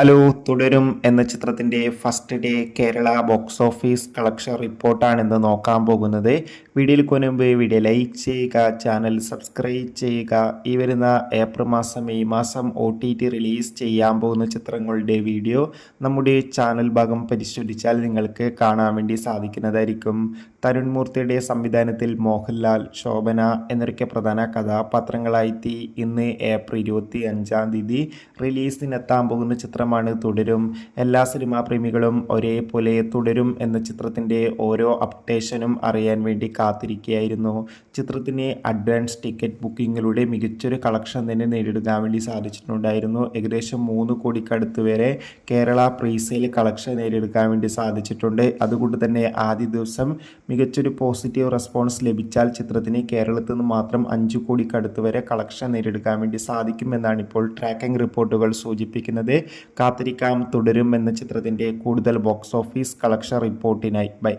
Hello, തുടരും എന്ന ചിത്രത്തിൻ്റെ first day Kerala box office collection റിപ്പോർട്ടാണ് ഇന്ന് നോക്കാൻ പോകുന്നത്. വീഡിയോയിൽ മുൻപ് വീഡിയോ ലൈക്ക് ചെയ്യുക, ചാനൽ സബ്സ്ക്രൈബ് ചെയ്യുക. ഈ വരുന്ന ഏപ്രിൽ മാസം മെയ് മാസം OTT റിലീസ് ചെയ്യാൻ പോകുന്ന ചിത്രങ്ങളുടെ വീഡിയോ നമ്മുടെ ചാനൽ ഭാഗം പരിശോധിച്ചാൽ നിങ്ങൾക്ക് കാണാൻ വേണ്ടി സാധിക്കുന്നതായിരിക്കും. തരുൺ മൂർത്തിയുടെ സംവിധാനത്തിൽ മോഹൻലാൽ, ശോഭന എന്നൊക്കെ പ്രധാന കഥാപാത്രങ്ങളായി ഇന്ന് ഏപ്രിൽ 25 റിലീസിനെത്താൻ പോകുന്ന ചിത്രമാണ് തുടരും. എല്ലാ സിനിമാ പ്രേമികളും ഒരേപോലെ തുടരും എന്ന ചിത്രത്തിൻ്റെ ഓരോ അപ്ഡേഷനും അറിയാൻ വേണ്ടി കാത്തിരിക്കുകയായിരുന്നു. ചിത്രത്തിന് അഡ്വാൻസ് ടിക്കറ്റ് ബുക്കിങ്ങിലൂടെ മികച്ചൊരു കളക്ഷൻ തന്നെ നേടിയെടുക്കാൻ വേണ്ടി സാധിച്ചിട്ടുണ്ടായിരുന്നു. ഏകദേശം 3 കോടിക്കടുത്ത് വരെ കേരള പ്രീസെയിൽ കളക്ഷൻ നേടിയെടുക്കാൻ വേണ്ടി സാധിച്ചിട്ടുണ്ട്. അതുകൊണ്ട് തന്നെ ആദ്യ ദിവസം മികച്ചൊരു പോസിറ്റീവ് റെസ്പോൺസ് ലഭിച്ചാൽ ചിത്രത്തിന് കേരളത്തിൽ നിന്ന് മാത്രം 5 കോടിക്കടുത്ത് വരെ കളക്ഷൻ നേടിയെടുക്കാൻ വേണ്ടി സാധിക്കുമെന്നാണ് ഇപ്പോൾ ട്രാക്കിംഗ് റിപ്പോർട്ടുകൾ സൂചിപ്പിക്കുന്നത്. കാത്തിരിക്കാം തുടരും എന്ന ചിത്രത്തിൻ്റെ കൂടുതൽ ബോക്സ് ഓഫീസ് കളക്ഷൻ റിപ്പോർട്ടിനായി. ബൈ.